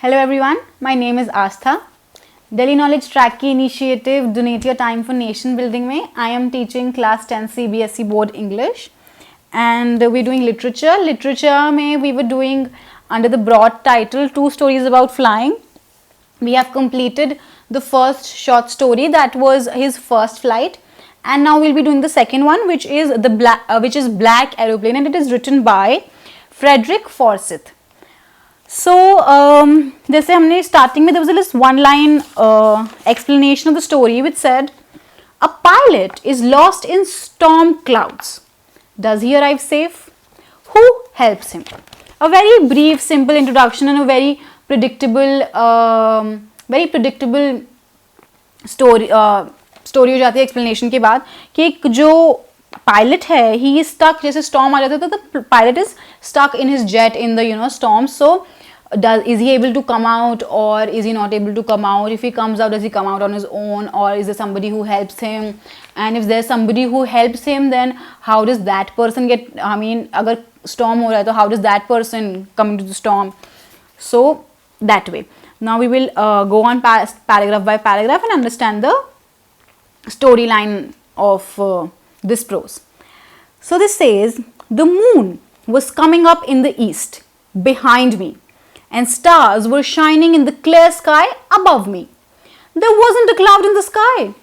Hello everyone, my name is Astha. Delhi Knowledge Track की initiative Donate Your Time for Nation Building में I am teaching class 10 CBSE board English and we're doing literature. Literature में we were doing under the broad title 2 stories about flying. We have completed the first short story that was his first flight and now we'll be doing the second one which is Black Aeroplane and it is written by Frederick Forsyth. So जैसे हमने starting में there was a just one line explanation of the story which said a pilot is lost in storm clouds. Does he arrive safe? Who helps him? A very brief simple introduction and a very predictable story हो जाती है explanation के बाद कि एक जो pilot है he is stuck जैसे storm आ जाता है तो the pilot is stuck in his jet in the storm. So is he able to come out or is he not able to come out? If he comes out, does he come out on his own or is there somebody who helps him? And if there's somebody who helps him, then how does that person get, अगर storm हो रहा है तो how does that person come into the storm? So that way. Now we will go on paragraph by paragraph and understand the storyline of this prose. So this says, the moon was coming up in the east behind me and stars were shining in the clear sky above me. There wasn't a cloud in the sky.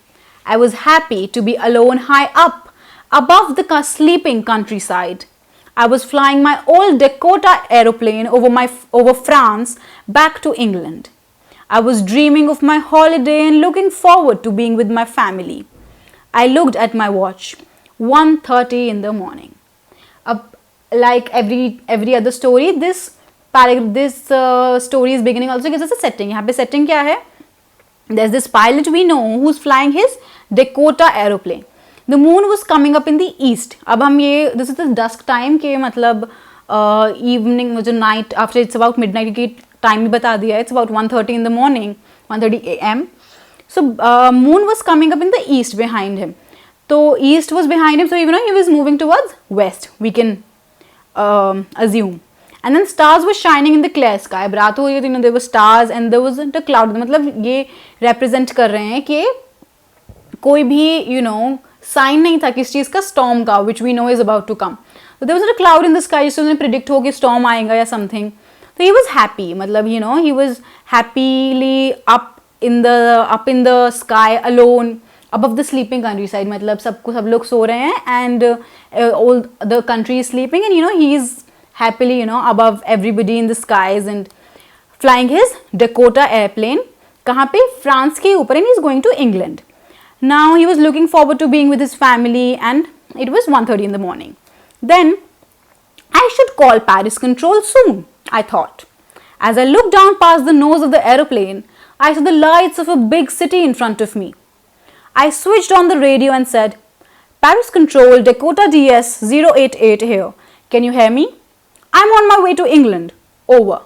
I was happy to be alone high up above the sleeping countryside. I was flying my old Dakota aeroplane over France back to England. I was dreaming of my holiday and looking forward to being with my family. I looked at my watch. 1:30 in the morning. Like every other story, this story is beginning also gives us a setting. यहाँ पे setting क्या है? There's this pilot we know who's flying his Dakota aeroplane. The moon was coming up in the east. अब हम ये this is the dusk time के मतलब evening जो night after it's about midnight की time भी बता दिया है. It's about 1:30 in the morning, 1:30 a.m. So moon was coming up in the east behind him. So east was behind him, so he was moving towards west. We can assume. And then stars were shining in the clear sky. अब रात हो गई थी, there were stars and there wasn't a cloud. मतलब ये represent कर रहे हैं कि कोई भी sign नहीं था किस चीज़ का storm का, which we know is about to come. So there wasn't a cloud in the sky जिससे उन्हें predict हो कि storm आएगा या something. So he was happy. मतलब he was happily up in the sky alone above the sleeping countryside. मतलब सब लोग सो रहे हैं and all the country is sleeping and he is happily above everybody in the skies and flying his Dakota airplane. कहाँ पे? France के ऊपर and he is going to England. Now he was looking forward to being with his family and it was 1:30 in the morning. Then I should call Paris control soon, I thought. As I looked down past the nose of the aeroplane, I saw the lights of a big city in front of me. I switched on the radio and said, Paris control, Dakota DS 088 here. Can you hear me? I'm on my way to England. Over.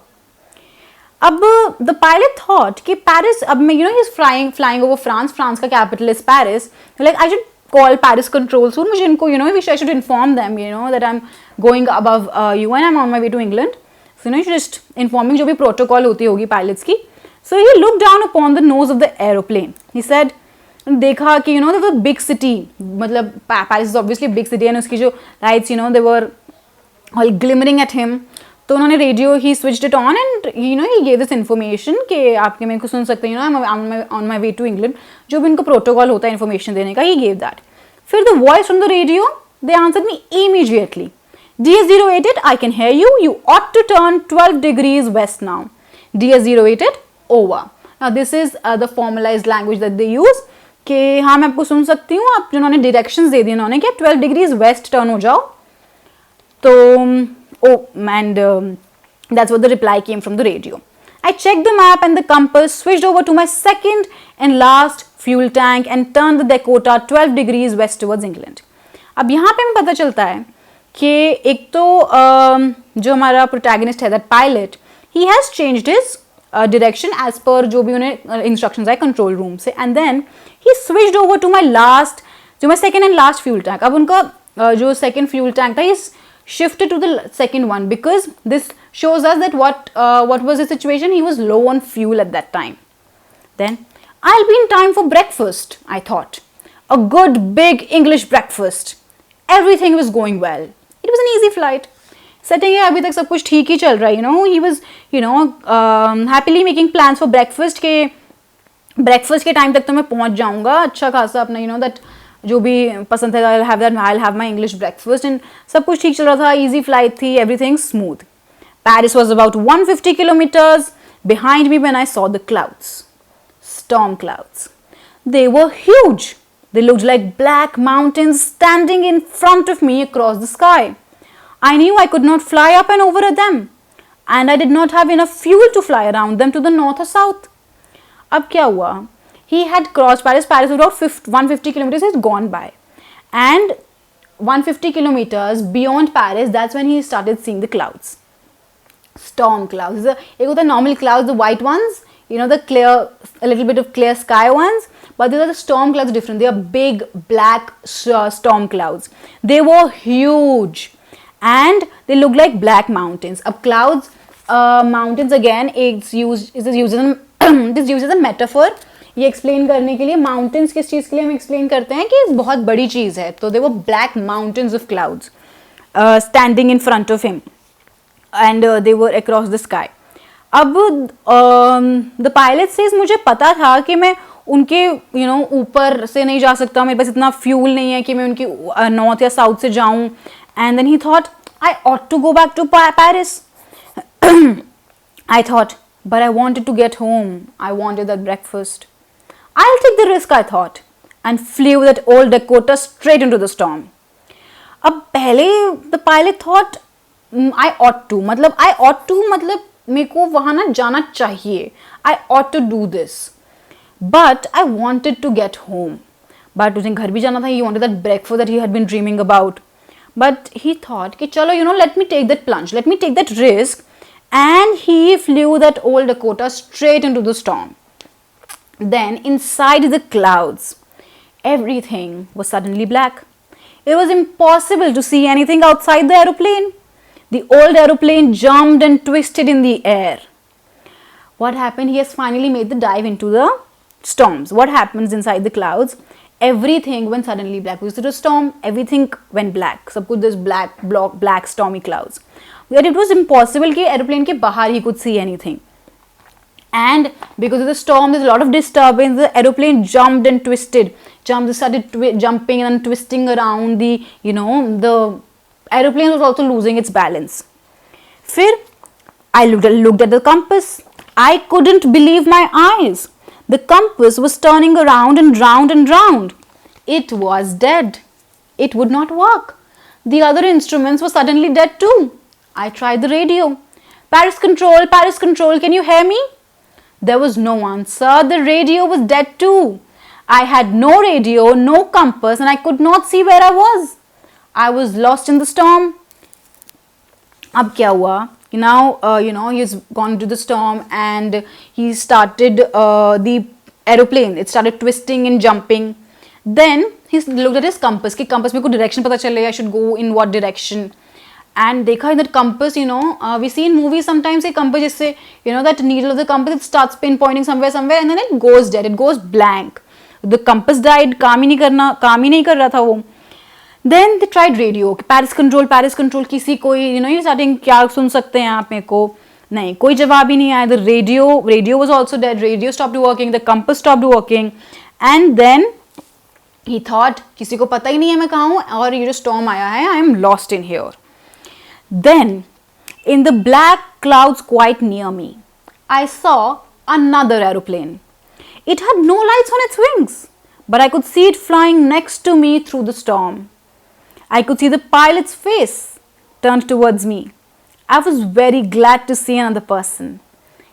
अब the pilot thought कि Paris अब मैं he's flying over France. France का capital is Paris. Like I should call Paris control soon. मुझे इनको I should inform them that I'm going above you and I'm on my way to England. So you should just informing जो भी protocol होती होगी pilots की. So he looked down upon the nose of the aeroplane. He said, देखा कि there was a big city. मतलब Paris is obviously a big city and उसकी जो lights they were all glimmering at him. तो उन्होंने radio he switched it on and he gave this information कि आपके मेरे को सुन सकते हैं I'm on my way to England. जो भी उनको protocol होता है information देने का he gave that. फिर the voice from the radio they answered me immediately. DS088 I can hear you. You ought to turn 12 degrees west now. DS088 over. Now this is the formalized language that they use. कि हाँ मैं आपको सुन सकती हूँ आप जिन्होंने directions दे दी उन्होंने क्या 12 degrees west turn हो जाओ तो and that's what the reply came from the radio. I checked the map and the compass, switched over to my second and last fuel tank and turned the Dakota 12 degrees west towards England. अब यहाँ पे हमें पता चलता है कि एक तो जो हमारा protagonist है that pilot he has changed his direction as per जो भी उन्हें instructions आए control room से and then he switched over to my second and last fuel tank. अब उनका जो second fuel tank था shifted to the second one because this shows us that what was the situation. He was low on fuel at that time. Then, I'll be in time for breakfast, I thought. A good big English breakfast. Everything was going well. It was an easy flight. Setting है, अभी तक सब कुछ ठीक ही चल रहा है. He was happily making plans for breakfast के ब्रेकफास्ट के टाइम तक तो मैं पहुंच जाऊंगा अच्छा खासा अपना दैट जो भी पसंद है I have my English breakfast and सब कुछ ठीक चल रहा था. ईजी फ्लाइट थी, everything smooth. Paris was about 150 kilometers behind me when I saw the clouds. Storm clouds. They were huge. They looked like black mountains standing in front of me across the sky. I knew I could not fly up and over them, and I did not have enough fuel to fly around them to the north or south. अब क्या हुआ? He had crossed Paris. Paris was about 150 kilometers has gone by, and 150 kilometers beyond Paris, that's when he started seeing the clouds. Storm clouds. एक होता है normal clouds, the white ones, the clear, a little bit of clear sky ones. But these are the storm clouds different. They are big black storm clouds. They were huge, and they look like black mountains. अब clouds, mountains again, is used as a metaphor. ये explain करने के लिए mountains किस चीज़ के लिए हम explain करते हैं कि बहुत बड़ी चीज़ है. तो they were black mountains of clouds standing in front of him, and they were across the sky. अब the pilot says मुझे पता था कि मैं उनके ऊपर से नहीं जा सकता, मेरे पास इतना फ्यूल नहीं है कि मैं उनकी नॉर्थ या साउथ से जाऊं. And then he thought, I ought to go back to Paris. I thought, but I wanted to get home. I wanted that breakfast. I'll take the risk, I thought, and flew that old Dakota straight into the storm. अब पहले the pilot thought, I ought to, मतलब मेरे को वहाँ ना जाना चाहिए. I ought to do this. But I wanted to get home. But उसे घर भी जाना था. He wanted that breakfast that he had been dreaming about. But he thought कि चलो let me take that plunge. Let me take that risk. And he flew that old Dakota straight into the storm. Then inside the clouds, everything was suddenly black. It was impossible to see anything outside the aeroplane. The old aeroplane jumped and twisted in the air. What happened? He has finally made the dive into the storms. What happens inside the clouds? Everything went suddenly black. Because it was a storm, everything went black. सब कुछ this black stormy clouds. That it was impossible कि aeroplane के बाहर he could see anything. And because of the storm, there's a lot of disturbance. The aeroplane jumped and twisted. Started jumping and twisting around. The aeroplane was also losing its balance. फिर I looked at the compass. I couldn't believe my eyes. The compass was turning around and round and round. It was dead. It would not work. The other instruments were suddenly dead too. I tried the radio. Paris control, can you hear me? There was no answer. The radio was dead too. I had no radio, no compass, and I could not see where I was. I was lost in the storm. अब क्या हुआ? Now, he's gone into the storm and he started the aeroplane. It started twisting and jumping. Then he looked at his compass. कि compass में कोई direction पता चले. I should go in what direction. And देखा in that compass, we see in movies sometimes a compass जिससे, that needle of the compass, it starts pinpointing somewhere and then it goes dead. It goes blank. The compass died. काम ही नहीं कर रहा था वो. Then they tried radio. Paris control. किसी कोई, starting क्या सुन सकते हैं आप मेरे को? नहीं, कोई जवाब ही नहीं आया. The radio was also dead. Radio stopped working. The compass stopped working. And then he thought, किसी को पता ही नहीं है मैं कहाँ हूँ और ये जो storm आया है, I am lost in here. Then, in the black clouds quite near me, I saw another aeroplane. It had no lights on its wings, but I could see it flying next to me through the storm. I could see the pilot's face turned towards me. I was very glad to see another person.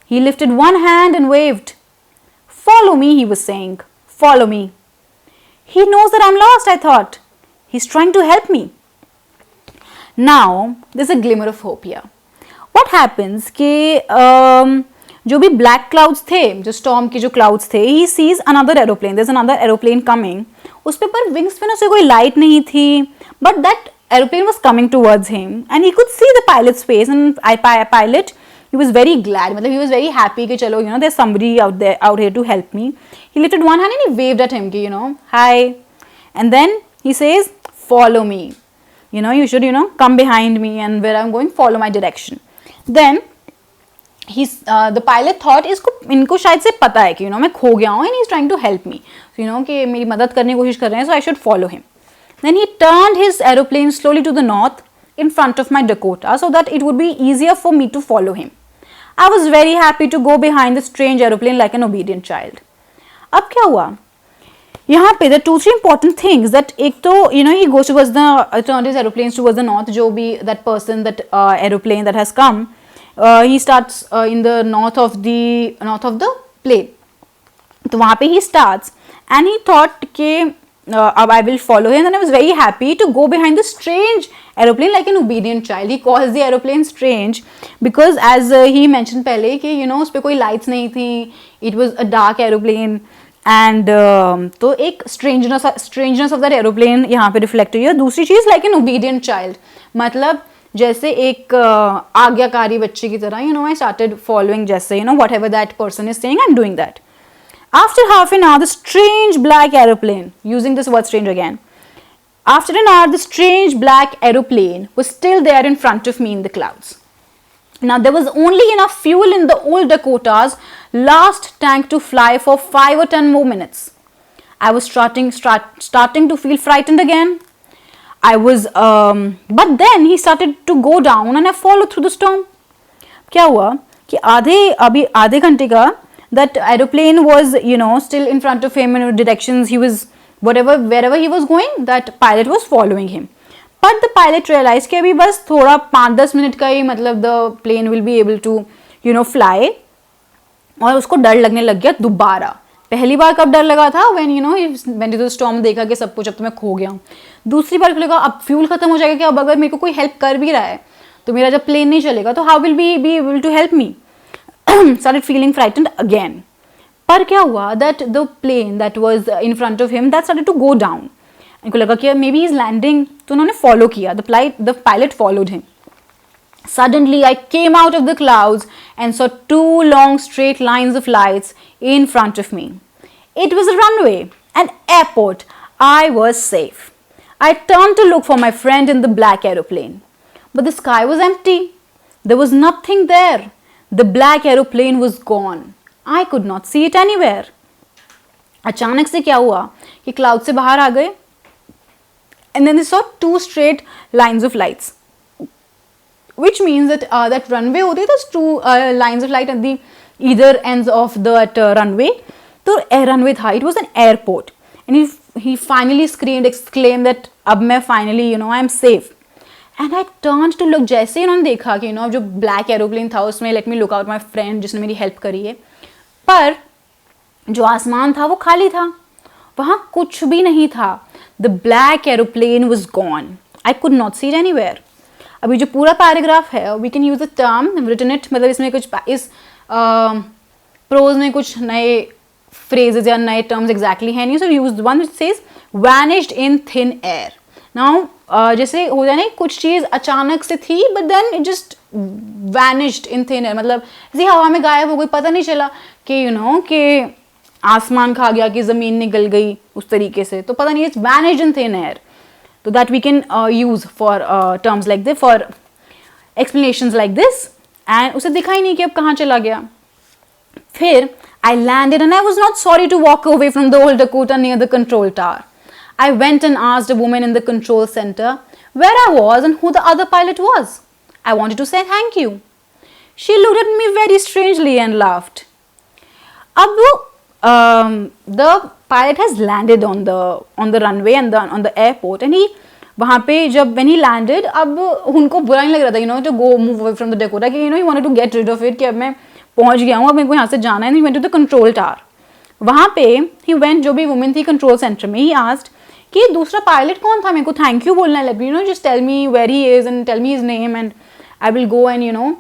He lifted one hand and waved. Follow me, he was saying. Follow me. He knows that I'm lost, I thought. He's trying to help me. Now, there's a glimmer of hope here. What happens कि जो भी black clouds थे, जो storm के जो clouds थे, he sees another aeroplane. There's another aeroplane coming. उस पे पर wings पे ना से कोई light नहीं थी. But that aeroplane was coming towards him and he could see the pilot's face, and pilot, he was very glad, मतलब he was very happy कि चलो there's somebody out here to help me. He lifted one hand and he waved at him कि hi, and then he says follow me, you should come behind me, and where I'm going follow my direction. Then the pilot thought इनको शायद से पता है कि मैं खो गया हूँ, and he's trying to help me, कि मेरी मदद करने की कोशिश कर रहे हैं, so I should follow him. Then he turned his aeroplane slowly to the north in front of my Dakota so that it would be easier for me to follow him. I was very happy to go behind the strange aeroplane like an obedient child. अब क्या हुआ यहाँ पे? the 2-3 important things that एक तो he goes towards turned his aeroplanes towards the north, जो भी that person, that aeroplane that has come, he starts in the north of the plane. तो वहाँ पे he starts and he thought कि I will follow him, and I was very happy to go behind the strange aeroplane like an obedient child. He calls the aeroplane strange because as he mentioned पहले कि उस पे कोई lights नहीं थी, it was a dark aeroplane, and तो एक strangeness of that aeroplane यहाँ पे reflect हुई है. दूसरी चीज़ like an obedient child, मतलब जैसे एक आज्ञाकारी बच्चे की तरह I started following जैसे whatever that person is saying, I'm doing that. After half an hour, the strange black aeroplane, using this word strange again, after an hour, the strange black aeroplane was still there in front of me in the clouds. Now, there was only enough fuel in the old Dakota's last tank to fly for 5 or 10 more minutes. I was starting to feel frightened again. But then he started to go down and I followed through the storm. क्या हुआ कि आधे घंटे का that aeroplane was still in front of him in directions he was wherever he was going, that pilot was following him. But the pilot realized कि अभी बस थोड़ा 5-10 मिनट का ही मतलब the plane will be able to fly, और उसको डर लगने लग गया दोबारा. पहली बार कब डर लगा था? when he went into the storm, देखा कि सब कुछ अब तो मैं खो गया हूँ. दूसरी बार लगा अब फ्यूल खत्म हो जाएगा कि अब अगर मेरे को कोई हेल्प कर भी रहा है तो मेरा जब प्लेन नहीं चलेगा तो how will be able to help me? Started feeling frightened again. पर क्या हुआ? that the plane that was in front of him that started to go down. इनको लगा कि maybe he's landing, तो उन्होंने follow किया. The pilot followed him. Suddenly I came out of the clouds and saw 2 long straight lines of lights in front of me. It was a runway, an airport. I was safe. I turned to look for my friend in the black aeroplane, but the sky was empty. There was nothing there. The black aeroplane was gone. I could not see it anywhere. अचानक से क्या हुआ कि cloud से बाहर आ गए, and then they saw 2 straight lines of lights, which means that that runway होती है, there's 2 lines of light at the either ends of that runway. तो runway था, it was an airport, and he finally exclaimed that अब मैं finally I am safe. And I turned to look. जैसे इन्होंने देखा कि जो black aeroplane था उसमें let me look out my friend जिसने मेरी help करी है, पर जो आसमान था वो खाली था, वहाँ कुछ भी नहीं था. The black aeroplane was gone. I could not see it anywhere. अभी जो पूरा पैराग्राफ है we can use the term written it, मतलब इसमें कुछ इस प्रोज में कुछ नए phrases या नए terms exactly है नहीं, so use the one which says vanished in thin air. Now जैसे हो जाए ना कुछ चीज़ अचानक से थी but then it just vanished in thin air, मतलब ऐसी हवा में गायब हो गई, पता नहीं चला कि कि आसमान खा गया कि ज़मीन निकल गई उस तरीके से, तो पता नहीं, it's vanished in thin air. So that we can use for terms like this, for explanations like this. And उसे दिखा ही नहीं कि अब कहाँ चला गया. फिर I landed and I was not sorry to walk away from the old Dakota near the control tower. I went and asked a woman in the control center where I was and who the other pilot was. I wanted to say thank you. She looked at me very strangely and laughed. The pilot has landed on the runway and on the airport, and he वहाँ पे जब when he landed, अब उनको बुरा नहीं लग रहा था to go move away from the Dakota, कि he wanted to get rid of it, कि अब मैं पहुँच गया हूँ, अब मेरे को यहाँ से जाना है. He went to the control tower. वहाँ पे he went, जो भी woman थी control center में, he asked कि दूसरा पायलट कौन था, मेरे को थैंक यू बोलना है, let me just tell me where he is and tell me his name and I will go and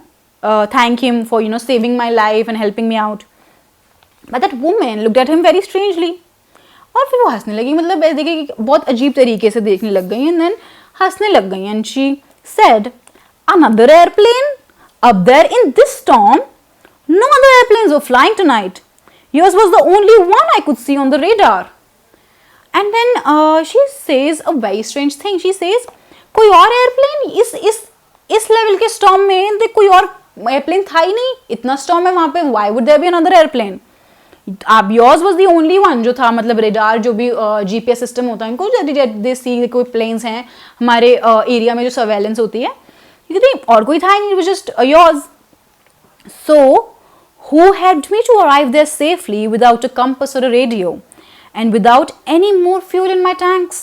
thank him for saving my life and helping me out. But that woman looked at him very strangely. और फिर वो हंसने लगी, मतलब देखिए बहुत अजीब तरीके से देखने लग गई. And then हंसने लग गई and she said, another airplane up there in this storm? No other airplanes were flying tonight. Yours was the only one I could see on the radar. And then she says a very strange thing. She says, कोई और airplane इस level के storm में देख कोई और airplane था ही नहीं, इतना स्टॉर्म है वहां पे, why would there be another airplane? अब yours was the only one जो था, मतलब रेडार जो भी जीपीएस सिस्टम होता है इनको, दे सी कोई प्लेन्स हैं हमारे एरिया में जो सर्वेलेंस होती है, और कोई था ही नहीं, just yours. So who helped me to arrive there safely without a compass or a radio and without any more fuel in my tanks?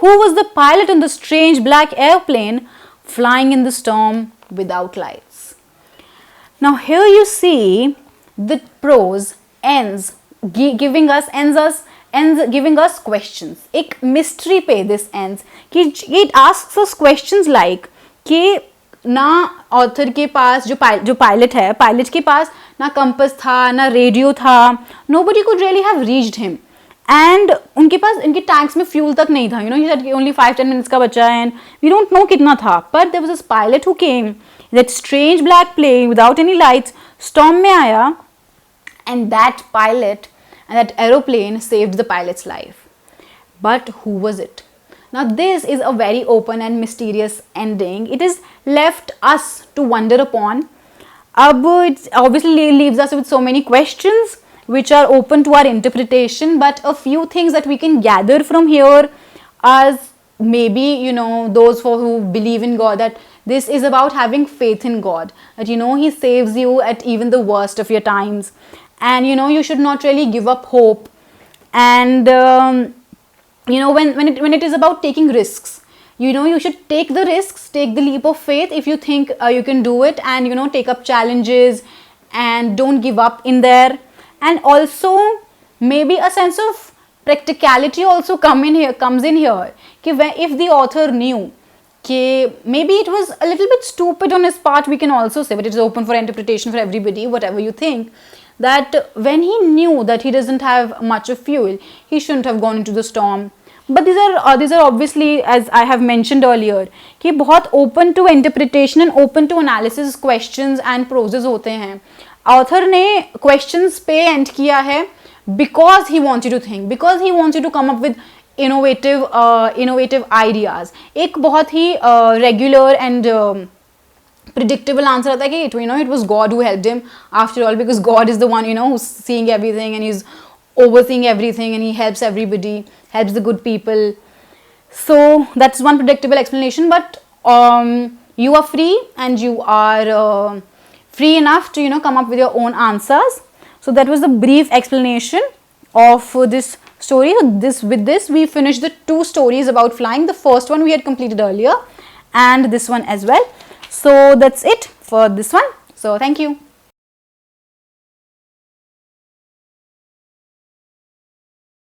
Who was the pilot on the strange black airplane flying in the storm without lights? Now here you see the prose ends giving us questions. एक mystery पे this ends कि it asks us questions like कि ना author के पास जो pilot है, pilot के पास ना कंपस था ना रेडियो था, nobody could really have reached him, and उनके पास इनके टैंक्स में फ्यूल तक नहीं था, he said only 5-10 minutes का बचा है and we don't know कितना था, but there was this pilot who came, that strange black plane without any lights, storm में आया, and that pilot and that aeroplane saved the pilot's life. But who was it? Now this is a very open and mysterious ending. It is left us to wonder upon. It obviously leaves us with so many questions which are open to our interpretation, but a few things that we can gather from here as maybe those who believe in God, that this is about having faith in God, that He saves you at even the worst of your times, and you should not really give up hope, and when it is about taking risks, you should take the risks, take the leap of faith if you think you can do it, and take up challenges and don't give up in there. And also maybe a sense of practicality also comes in here if the author knew maybe it was a little bit stupid on his part, we can also say, but it is open for interpretation for everybody, whatever you think, that when he knew that he doesn't have much of fuel, he shouldn't have gone into the storm. But these are obviously, as I have mentioned earlier, कि बहुत open to interpretation and open to analysis questions and proses होते हैं. Author ने questions पे end किया है because he wants you to think, because he wants you to come up with innovative ideas. एक बहुत ही regular and predictable answer आता है कि it was God who helped him after all, because God is the one who's seeing everything and he's overseeing everything and he helps everybody, helps the good people. So that's one predictable explanation, but you are free and you are free enough to come up with your own answers. So that was the brief explanation of this story. With this we finished the 2 stories about flying. The first one we had completed earlier and this one as well. So that's it for this one. So thank you.